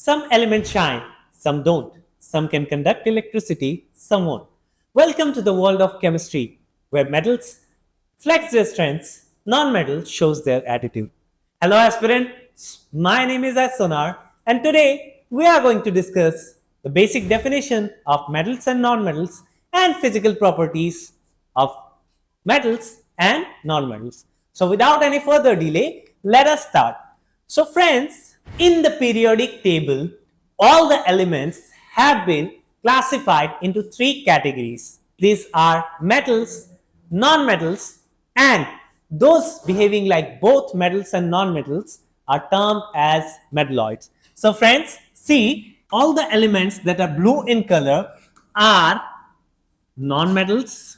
Some elements shine, some don't. Some can conduct electricity, some won't. Welcome to the world of chemistry, where metals flex their strengths, non-metals shows their attitude. Hello aspirants, my name is Sonar, and today we are going to discuss the basic definition of metals and non-metals and physical properties of metals and non-metals. So without any further delay, let us start. So friends, in the periodic table, all the elements have been classified into three categories. These are metals, non-metals, and those behaving like both metals and non-metals are termed as metalloids. So friends, see, all the elements that are blue in color are non-metals.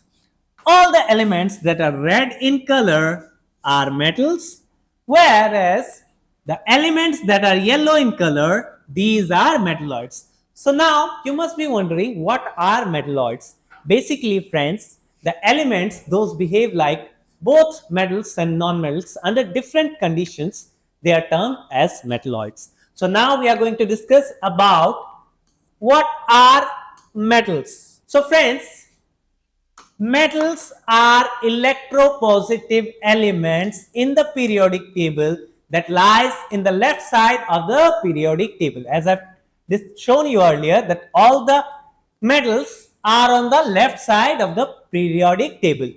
All the elements that are red in color are metals, whereas the elements that are yellow in color, these are metalloids. So now you must be wondering, what are metalloids? Basically friends, the elements, those behave like both metals and non-metals under different conditions, they are termed as metalloids. So now we are going to discuss about what are metals. So friends, metals are electropositive elements in the periodic table that lies in the left side of the periodic table. As I've shown you earlier, that all the metals are on the left side of the periodic table.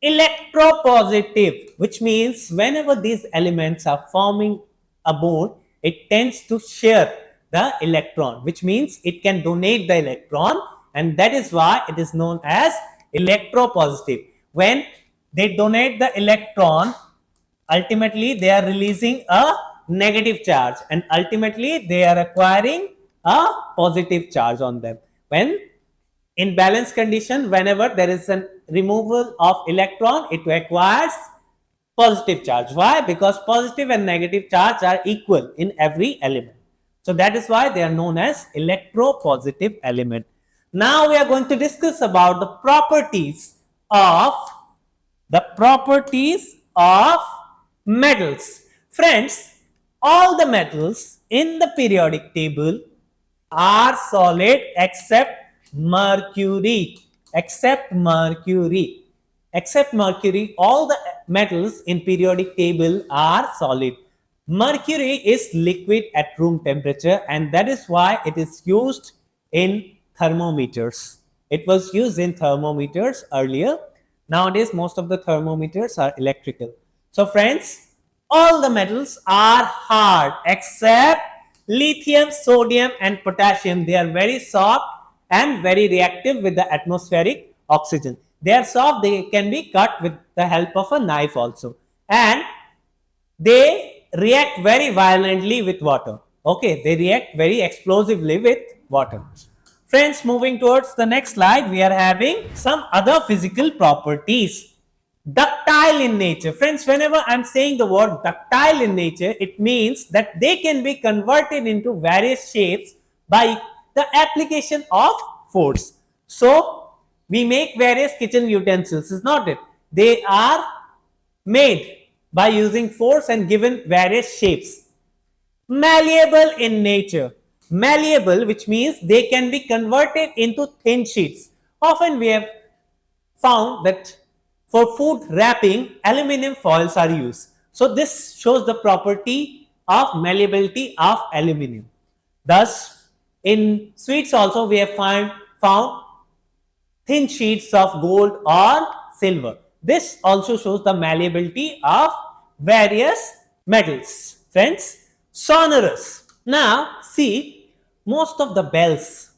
Electropositive, which means whenever these elements are forming a bond, it tends to share the electron, which means it can donate the electron, and that is why it is known as electropositive. When they donate the electron, ultimately they are releasing a negative charge, and ultimately they are acquiring a positive charge on them. When in balanced condition, whenever there is a removal of electron, it acquires positive charge. Why? Because positive and negative charge are equal in every element. So that is why they are known as electropositive element. Now we are going to discuss about the properties of metals. Friends, all the metals in the periodic table are solid except mercury. Except mercury, all the metals in periodic table are solid. Mercury is liquid at room temperature, and that is why it is used in thermometers. It was used in thermometers earlier. Nowadays, most of the thermometers are electrical. So friends, all the metals are hard except lithium, sodium, and potassium. They are very soft and very reactive with the atmospheric oxygen. They are soft, they can be cut with the help of a knife also. And they react very violently with water. Okay, they react very explosively with water. Friends, moving towards the next slide, we are having some other physical properties. Ductile in nature. Friends, whenever I'm saying the word ductile in nature, it means that they can be converted into various shapes by the application of force. So, we make various kitchen utensils, is not it? They are made by using force and given various shapes. Malleable in nature. Malleable, which means they can be converted into thin sheets. Often we have found that for food wrapping, aluminum foils are used. So this shows the property of malleability of aluminum. Thus, in sweets also we have found thin sheets of gold or silver. This also shows the malleability of various metals. Friends, sonorous. Now, see, most of the bells.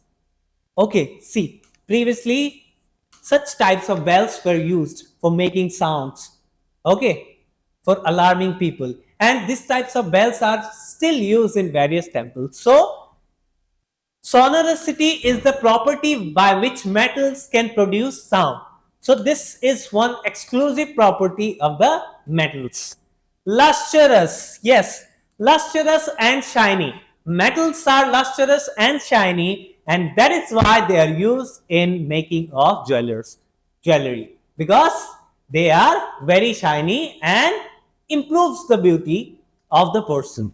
Okay, see, previously such types of bells were used for making sounds. Okay, for alarming people. And these types of bells are still used in various temples. So, sonoricity is the property by which metals can produce sound. So this is one exclusive property of the metals. Lustrous, yes, lustrous and shiny. Metals are lustrous and shiny, and that is why they are used in making of jewelry, because they are very shiny and improves the beauty of the person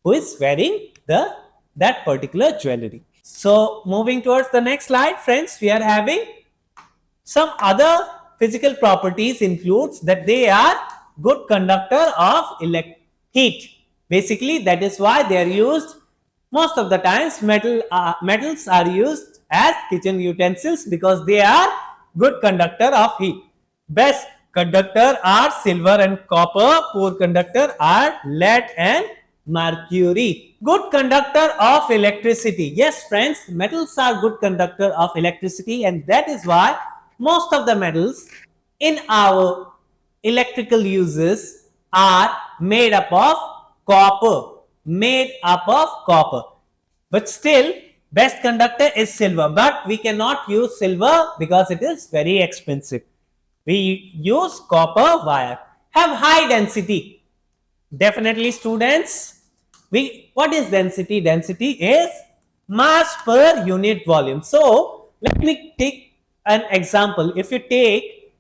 who is wearing the that particular jewelry. So moving towards the next slide, friends, we are having some other physical properties includes that they are good conductor of heat. Basically, that is why they are used most of the times. Metals are used as kitchen utensils because they are good conductor of heat. Best conductor are silver and copper. Poor conductor are lead and mercury. Good conductor of electricity. Yes, friends, metals are good conductor of electricity, and that is why most of the metals in our electrical uses are made up of copper. Made up of copper. But still, best conductor is silver. But we cannot use silver because it is very expensive. We use copper wire. Have high density. Definitely, students. What is density? Density is mass per unit volume. So let me take an example. If you take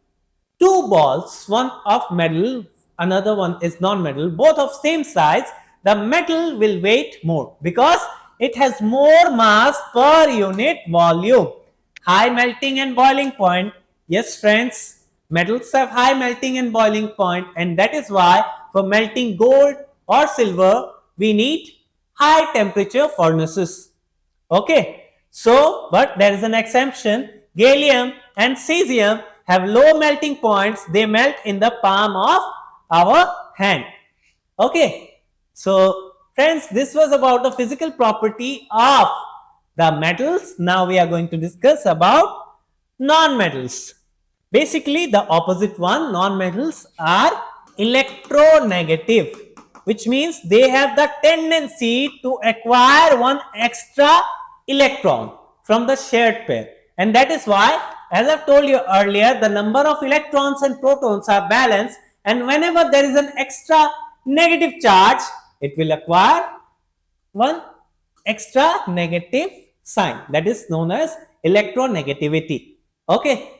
two balls, one of metal, another one is non-metal, both of same size, the metal will weigh more because it has more mass per unit volume. High melting and boiling point. Yes, friends, metals have high melting and boiling point, and that is why for melting gold or silver, we need high temperature furnaces. Okay, so but there is an exception. Gallium and cesium have low melting points. They melt in the palm of our hand. Okay, so friends, this was about the physical property of the metals. Now we are going to discuss about non-metals. Basically, the opposite one, non-metals are electronegative, which means they have the tendency to acquire one extra electron from the shared pair. And that is why, as I've told you earlier, the number of electrons and protons are balanced, and whenever there is an extra negative charge, it will acquire one extra negative sign. That is known as electronegativity. Okay.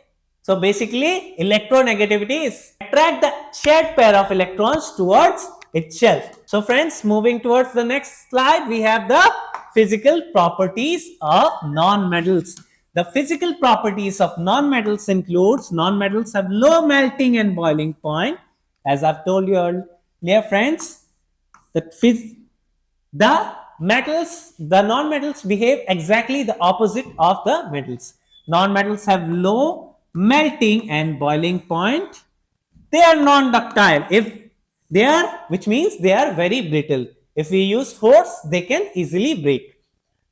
So basically, electronegativity is attract the shared pair of electrons towards itself. So friends, moving towards the next slide, we have the physical properties of non-metals. The physical properties of non-metals includes non-metals have low melting and boiling point. As I've told you earlier, friends, that the non-metals behave exactly the opposite of the metals. Non-metals have low melting and boiling point. They are non-ductile. Which means they are very brittle. If we use force, they can easily break.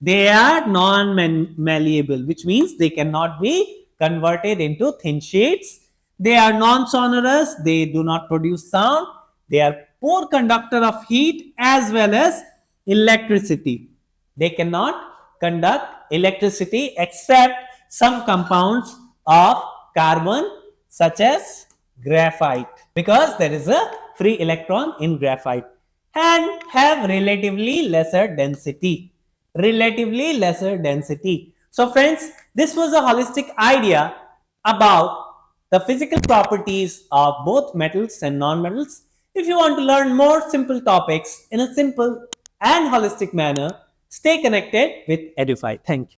They are non-malleable, which means they cannot be converted into thin sheets. They are non-sonorous. They do not produce sound. They are poor conductor of heat as well as electricity. They cannot conduct electricity except some compounds of carbon such as graphite, because there is a free electron in graphite, and have relatively lesser density. So friends, this was a holistic idea about the physical properties of both metals and non-metals. If you want to learn more simple topics in a simple and holistic manner, stay connected with Edufy. Thank you.